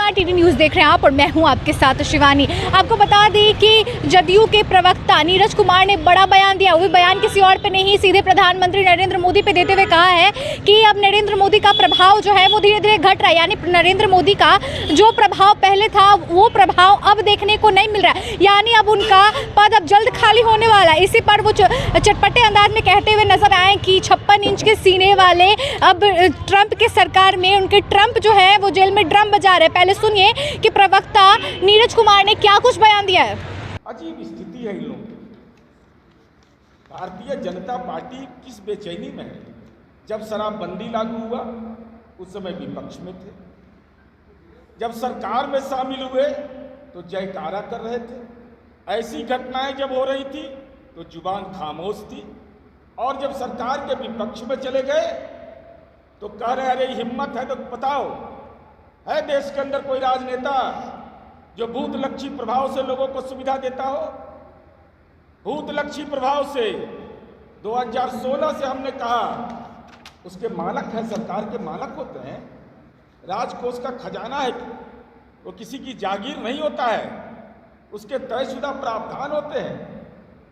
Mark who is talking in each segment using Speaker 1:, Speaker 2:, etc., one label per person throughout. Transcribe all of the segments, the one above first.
Speaker 1: नमस्कार, TV news देख रहे हैं आप और मैं हूं आपके साथ शिवानी। आपको बता दें कि जदयू के प्रवक्ता नीरज कुमार ने बड़ा बयान दिया। वो बयान किसी और पे नहीं, सीधे प्रधानमंत्री नरेंद्र मोदी पे देते हुए कहा है कि अब नरेंद्र मोदी का प्रभाव जो है वो धीरे धीरे घट रहा है। यानी नरेंद्र मोदी का जो प्रभाव पहले था वो प्रभाव अब देखने को नहीं मिल रहा है। यानी अब उनका पद अब जल्द खाली होने वाला है। इसी पर वो चटपटे अंदाज में कहते हुए नजर आए कि 56 इंच के सीने वाले अब ट्रंप के सरकार में उनके ट्रंप जो है वो जेल में ड्रम बजा रहे। पहले सुनिए कि प्रवक्ता नीरज कुमार ने क्या कुछ बयान दिया है।
Speaker 2: अजीब स्थिति है इन लोगों की। भारतीय जनता पार्टी किस बेचैनी में है। जब शराबबंदी लागू हुआ उस समय विपक्ष में थे, जब सरकार में शामिल हुए तो जयकारा कर रहे थे। ऐसी घटनाएं जब हो रही थी तो जुबान खामोश थी, और जब सरकार के विपक्ष में चले गए तो कह रहे अरे हिम्मत है तो बताओ, है देश के अंदर कोई राजनेता जो भूतलक्षी प्रभाव से लोगों को सुविधा देता हो। भूतलक्षी प्रभाव से 2016 से हमने कहा उसके मालक है, सरकार के मालक होते हैं। राजकोष का खजाना है, वो किसी की जागीर नहीं होता है, उसके तयशुदा प्रावधान होते हैं।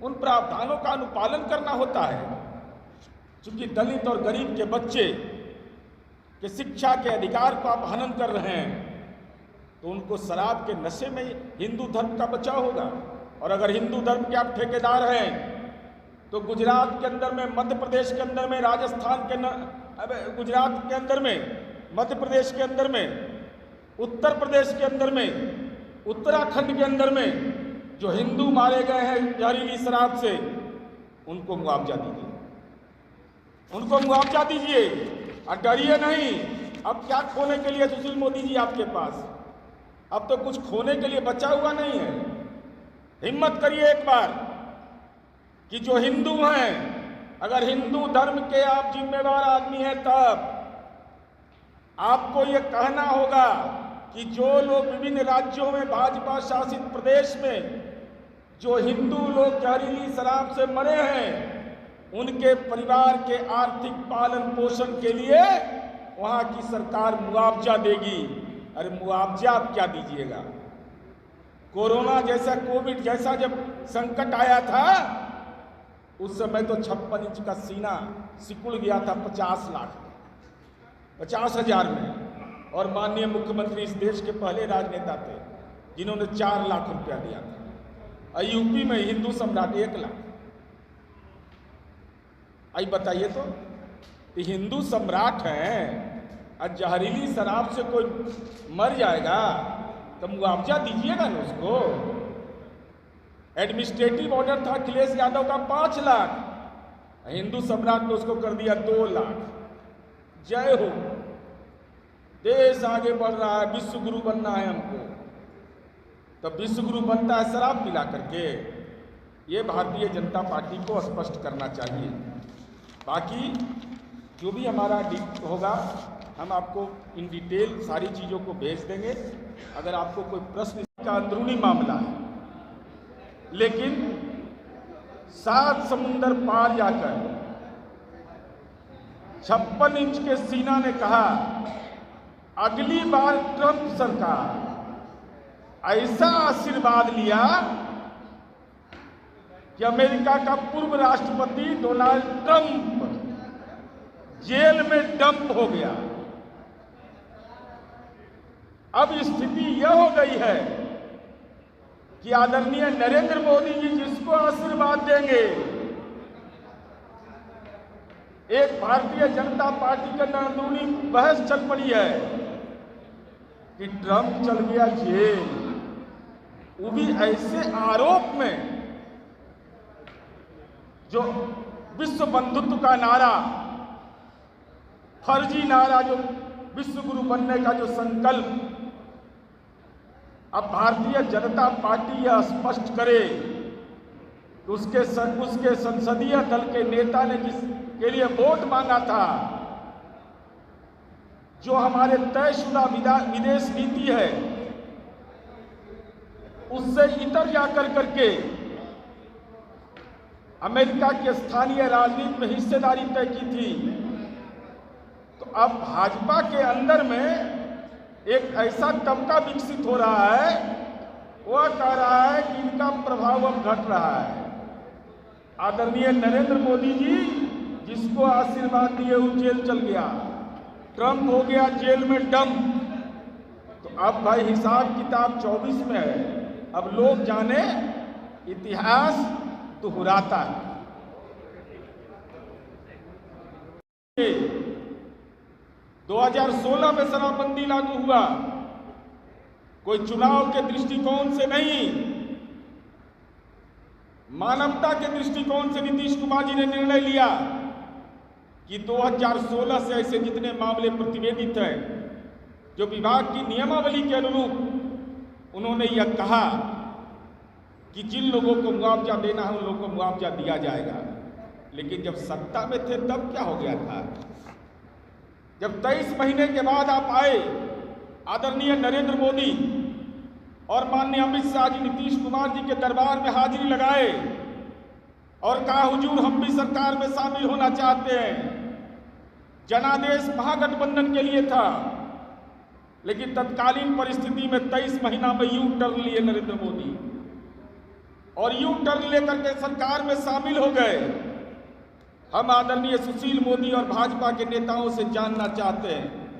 Speaker 2: उन प्रावधानों का अनुपालन करना होता है। चूंकि दलित और गरीब के बच्चे के शिक्षा के अधिकार को आप हनन कर रहे हैं तो उनको शराब के नशे में हिंदू धर्म का बचाव होगा। और अगर हिंदू धर्म के आप ठेकेदार हैं तो गुजरात के अंदर में, मध्य प्रदेश के अंदर में, राजस्थान के गुजरात के अंदर में, मध्य प्रदेश के अंदर में, उत्तर प्रदेश के अंदर में, उत्तराखंड के अंदर में जो हिंदू मारे गए हैं जहरीली शराब से, उनको मुआवजा दीजिए, उनको मुआवजा दीजिए और डरिए नहीं। अब क्या खोने के लिए सुशील मोदी जी आपके पास? अब तो कुछ खोने के लिए बचा हुआ नहीं है। हिम्मत करिए एक बार कि जो हिंदू हैं, अगर हिंदू धर्म के आप जिम्मेवार आदमी हैं तब आपको ये कहना होगा कि जो लोग विभिन्न राज्यों में, भाजपा शासित प्रदेश में जो हिंदू लोग जहरीली शराब से मरे हैं, उनके परिवार के आर्थिक पालन पोषण के लिए वहां की सरकार मुआवजा देगी। अरे मुआवजा आप क्या दीजिएगा? कोरोना जैसा, कोविड जैसा जब संकट आया था उस समय तो 56 इंच का सीना सिकुड़ गया था 50 लाख में, 50,000 में। और माननीय मुख्यमंत्री इस देश के पहले राजनेता थे जिन्होंने 4 लाख रुपया दिया था। और यूपी में हिंदू सम्राट 1 लाख। आई बताइए तो हिंदू सम्राट हैं और जहरीली शराब से कोई मर जाएगा तो मुआवजा दीजिएगा ना उसको। एडमिनिस्ट्रेटिव ऑर्डर था अखिलेश यादव का 5 लाख, हिंदू सम्राट ने उसको कर दिया 2 लाख। जय हो, देश आगे बढ़ रहा है, विश्व गुरु बनना है हमको। तो विश्व गुरु बनता है शराब पिला करके? ये भारतीय जनता पार्टी को स्पष्ट करना चाहिए। बाकी जो भी हमारा होगा हम आपको इन डिटेल सारी चीज़ों को भेज देंगे। अगर आपको कोई प्रश्न का अंदरूनी मामला है, लेकिन 7 समुंदर पार जाकर 56 इंच के सीना ने कहा अगली बार ट्रंप सरकार ऐसा आशीर्वाद लिया कि अमेरिका का पूर्व राष्ट्रपति डोनाल्ड ट्रंप जेल में डंप हो गया। अब स्थिति यह हो गई है कि आदरणीय नरेंद्र मोदी जी जिसको आशीर्वाद देंगे, एक भारतीय जनता पार्टी का अंदरूनी बहस चल पड़ी है कि ट्रंप चल गया जेल, वो भी ऐसे आरोप में जो विश्व बंधुत्व का नारा, फर्जी नारा, जो विश्व गुरु बनने का जो संकल्प, अब भारतीय जनता पार्टी यह स्पष्ट करे कि उसके संसदीय दल के नेता ने जिसके लिए वोट मांगा था, जो हमारे तयशुदा विदेश नीति है, उससे इतर जाकर करके अमेरिका की स्थानीय राजनीति में हिस्सेदारी तय की थी। तो अब भाजपा के अंदर में एक ऐसा तबका विकसित हो रहा है, वह कह रहा है कि इनका प्रभाव अब घट रहा है। आदरणीय नरेंद्र मोदी जी जिसको आशीर्वाद दिए वो जेल चल गया, ट्रंप हो गया जेल में डंप। तो अब भाई हिसाब किताब 24 में है। अब लोग जाने इतिहास दोहराता है। 2016 में शराबबंदी लागू हुआ, कोई चुनाव के दृष्टिकोण से नहीं, मानवता के दृष्टिकोण से नीतीश कुमार जी ने निर्णय लिया कि 2016 से ऐसे जितने मामले प्रतिवेदित हैं, जो विभाग की नियमावली के अनुरूप उन्होंने यह कहा कि जिन लोगों को मुआवजा देना है उन लोगों को मुआवजा दिया जाएगा। लेकिन जब सत्ता में थे तब क्या हो गया था? जब 23 महीने के बाद आप आए, आदरणीय नरेंद्र मोदी और माननीय अमित शाह जी नीतीश कुमार जी के दरबार में हाजिरी लगाए और कहा हुजूर हम भी सरकार में शामिल होना चाहते हैं। जनादेश महागठबंधन के लिए था, लेकिन तत्कालीन परिस्थिति में 23 महीना में यू टर्न लिए नरेंद्र मोदी और यू टर्न लेकर के सरकार में शामिल हो गए। हम आदरणीय सुशील मोदी और भाजपा के नेताओं से जानना चाहते हैं,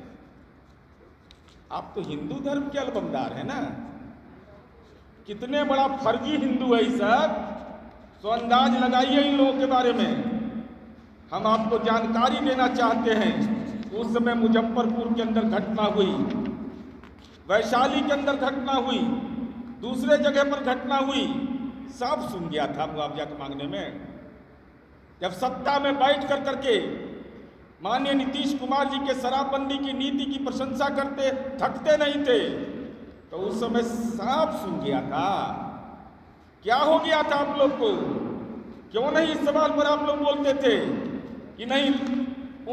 Speaker 2: आप तो हिंदू धर्म के अलबमदार हैं ना? कितने बड़ा फर्जी हिंदू है ये सब, तो अंदाज लगाइए इन लोगों के बारे में। हम आपको जानकारी देना चाहते हैं, उस समय मुजफ्फरपुर के अंदर घटना हुई, वैशाली के अंदर घटना हुई, दूसरे जगह पर घटना हुई, सब सुन गया था मुआवजा के मांगने में। जब सत्ता में बैठ कर करके माननीय नीतीश कुमार जी के शराबबंदी की नीति की प्रशंसा करते थकते नहीं थे, तो उस समय साफ सुन गया था। क्या हो गया था आप लोग को? क्यों नहीं इस सवाल पर आप लोग बोलते थे कि नहीं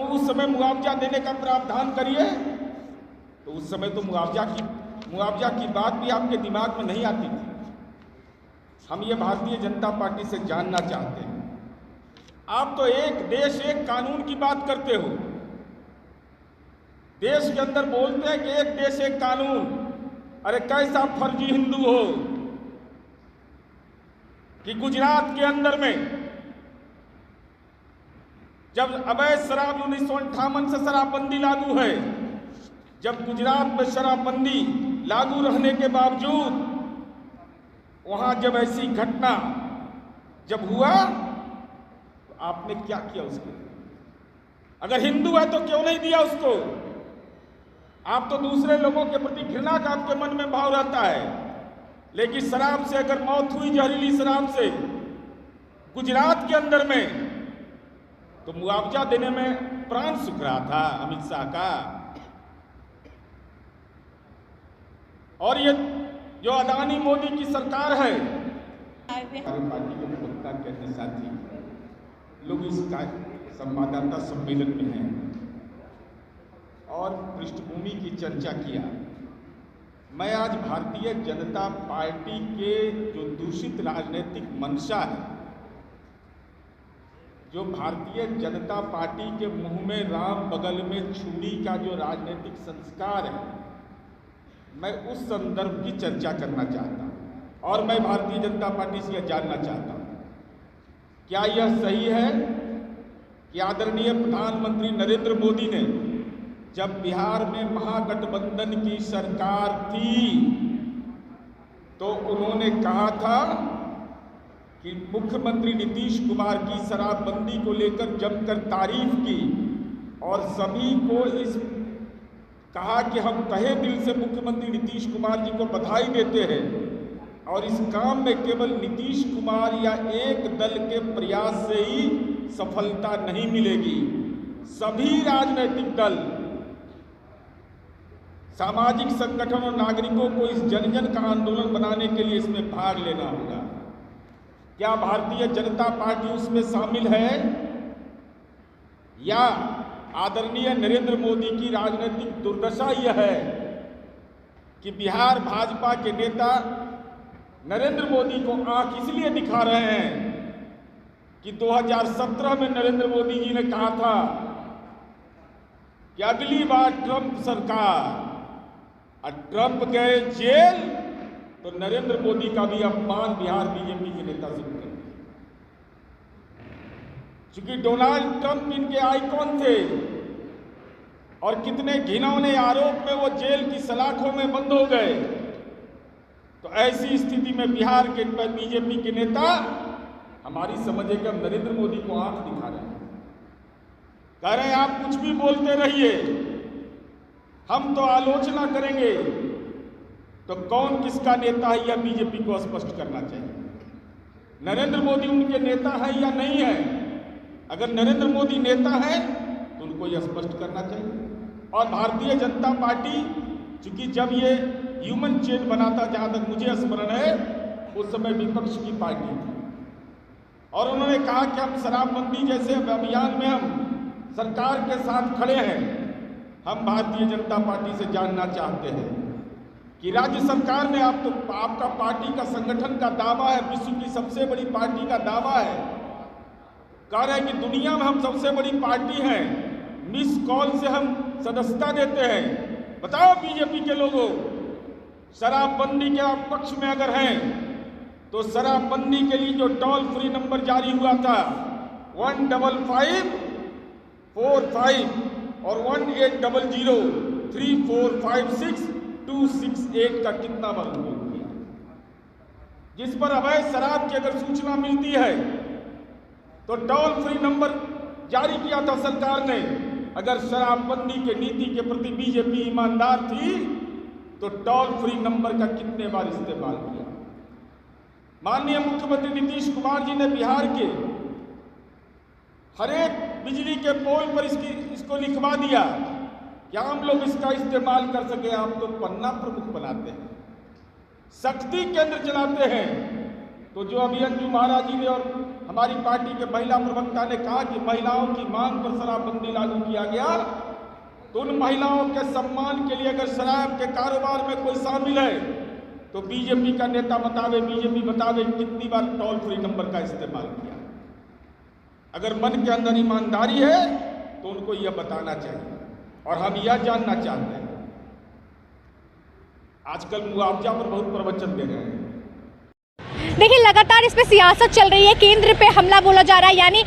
Speaker 2: उस समय मुआवजा देने का प्रावधान करिए? तो उस समय तो मुआवजा की बात भी आपके दिमाग में नहीं आती थी। हम ये भारतीय जनता पार्टी से जानना चाहते हैं, आप तो एक देश एक कानून की बात करते हो, देश के अंदर बोलते हैं कि एक देश एक कानून। अरे कैसा फर्जी हिंदू हो कि गुजरात के अंदर में जब अवैध शराब 1958 से शराबबंदी लागू है, जब गुजरात में शराबबंदी लागू रहने के बावजूद वहां जब ऐसी घटना जब हुआ तो आपने क्या किया उसको? अगर हिंदू है तो क्यों नहीं दिया उसको? आप तो दूसरे लोगों के प्रति घृणा का आपके मन में भाव रहता है, लेकिन शराब से अगर मौत हुई, जहरीली शराब से गुजरात के अंदर में, तो मुआवजा देने में प्राण सूख रहा था अमित शाह का। और ये जो अदानी मोदी की सरकार है, हमारी पार्टी के प्रवक्ता कहते साथी लोग इस संवाददाता सम्मेलन में हैं और पृष्ठभूमि की चर्चा किया। मैं आज भारतीय जनता पार्टी के जो दूषित राजनीतिक मंशा है, जो भारतीय जनता पार्टी के मुंह में राम बगल में छुरी का जो राजनीतिक संस्कार है, मैं उस संदर्भ की चर्चा करना चाहता हूं। और मैं भारतीय जनता पार्टी से यह जानना चाहता हूं, क्या यह सही है कि आदरणीय प्रधानमंत्री नरेंद्र मोदी ने जब बिहार में महागठबंधन की सरकार थी तो उन्होंने कहा था कि मुख्यमंत्री नीतीश कुमार की शराबबंदी को लेकर जमकर तारीफ की और सभी को इस कहा कि हम तहे दिल से मुख्यमंत्री नीतीश कुमार जी को बधाई देते हैं और इस काम में केवल नीतीश कुमार या एक दल के प्रयास से ही सफलता नहीं मिलेगी। सभी राजनीतिक दल, सामाजिक संगठन और नागरिकों को इस जन जन का आंदोलन बनाने के लिए इसमें भाग लेना होगा। क्या भारतीय जनता पार्टी उसमें शामिल है या आदरणीय नरेंद्र मोदी की राजनीतिक दुर्दशा यह है कि बिहार भाजपा के नेता नरेंद्र मोदी को आंख इसलिए दिखा रहे हैं कि 2017 में नरेंद्र मोदी जी ने कहा था कि अगली बार ट्रंप सरकार और ट्रंप गए जेल तो नरेंद्र मोदी का भी अपमान बिहार बीजेपी के नेता से कर दिया। चूंकि डोनाल्ड ट्रंप इनके आइकॉन थे और कितने घिनौने आरोप में वो जेल की सलाखों में बंद हो गए, तो ऐसी स्थिति में बिहार के बीजेपी के नेता हमारी समझे कि हम नरेंद्र मोदी को आंख दिखा रहे हैं, कह रहे हैं आप कुछ भी बोलते रहिए, हम तो आलोचना करेंगे। तो कौन किसका नेता है यह बीजेपी को स्पष्ट करना चाहिए। नरेंद्र मोदी उनके नेता है या नहीं है? अगर नरेंद्र मोदी नेता है तो उनको यह स्पष्ट करना चाहिए। और भारतीय जनता पार्टी, चूंकि जब ये ह्यूमन चेन बना था, जहां तक मुझे स्मरण है, उस समय विपक्ष की पार्टी थी और उन्होंने कहा कि हम शराबबंदी जैसे अभियान में हम सरकार के साथ खड़े हैं। हम भारतीय जनता पार्टी से जानना चाहते हैं कि राज्य सरकार ने आपका पार्टी का संगठन का दावा है, विश्व की सबसे बड़ी पार्टी का दावा है, कह रहे हैं कि दुनिया में हम सबसे बड़ी पार्टी हैं, मिस कॉल से हम सदस्यता देते हैं। बताओ बीजेपी के लोगों, शराबबंदी के आप पक्ष में अगर हैं तो शराबबंदी के लिए जो टोल फ्री नंबर जारी हुआ था 15545 और 18003456 का कितना बार उपयोग किया, जिस पर अवैध शराब की अगर सूचना मिलती है तो टोल फ्री नंबर जारी किया था सरकार ने। अगर शराबबंदी के नीति के प्रति बीजेपी ईमानदार थी तो टोल फ्री नंबर का कितने बार इस्तेमाल किया। माननीय मुख्यमंत्री नीतीश कुमार जी ने बिहार के हर एक बिजली के पोल पर इसको लिखवा दिया कि हम लोग इसका इस्तेमाल कर सके। आप तो पन्ना प्रमुख बनाते हैं, शक्ति केंद्र चलाते हैं। तो जो अभी अंजू महाराज जी ने और हमारी पार्टी के महिला प्रवक्ता ने कहा कि महिलाओं की मांग पर शराबबंदी लागू किया गया, तो उन महिलाओं के सम्मान के लिए अगर शराब के कारोबार में कोई शामिल है तो बीजेपी का नेता बतावे, बीजेपी बतावे कितनी बार टोल फ्री नंबर का इस्तेमाल किया। अगर मन के अंदर ईमानदारी है तो उनको यह बताना चाहिए। और हम यह जानना चाहते हैं, आजकल मुआवजा पर बहुत प्रवचन दे रहे हैं।
Speaker 1: देखिए लगातार इस पे सियासत चल रही है, केंद्र पे हमला बोला जा रहा है। यानी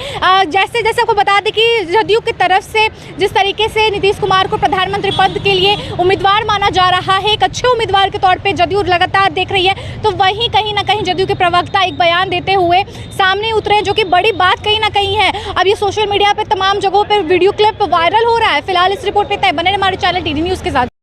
Speaker 1: जैसे जैसे आपको बता दें कि जदयू की तरफ से जिस तरीके से नीतीश कुमार को प्रधानमंत्री पद के लिए उम्मीदवार माना जा रहा है, एक अच्छे उम्मीदवार के तौर पे जदयू लगातार देख रही है, तो वहीं कहीं ना कहीं जदयू के प्रवक्ता एक बयान देते हुए सामने उतरे, जो कि बड़ी बात कहीं ना कहीं है। अब ये सोशल मीडिया पर तमाम जगहों पर वीडियो क्लिप वायरल हो रहा है। फिलहाल इस रिपोर्ट पर तय बने हमारे चैनल TD न्यूज़ के साथ।